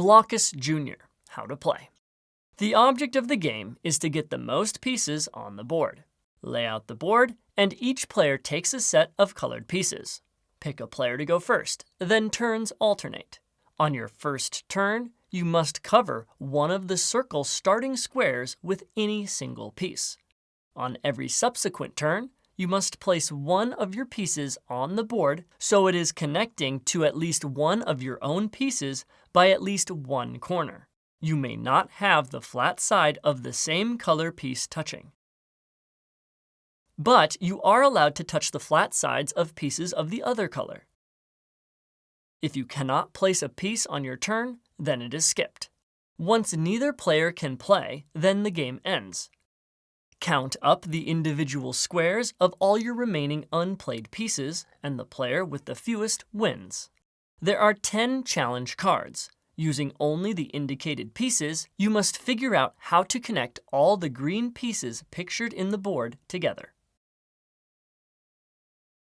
Blokus Junior, how to play. The object of the game is to get the most pieces on the board. Lay out the board, and each player takes a set of colored pieces. Pick a player to go first, then turns alternate. On your first turn, you must cover one of the circle starting squares with any single piece. On every subsequent turn, you must place one of your pieces on the board so it is connecting to at least one of your own pieces by at least one corner. You may not have the flat side of the same color piece touching. But you are allowed to touch the flat sides of pieces of the other color. If you cannot place a piece on your turn, then it is skipped. Once neither player can play, then the game ends. Count up the individual squares of all your remaining unplayed pieces, and the player with the fewest wins. There are 10 challenge cards. Using only the indicated pieces, you must figure out how to connect all the green pieces pictured in the board together.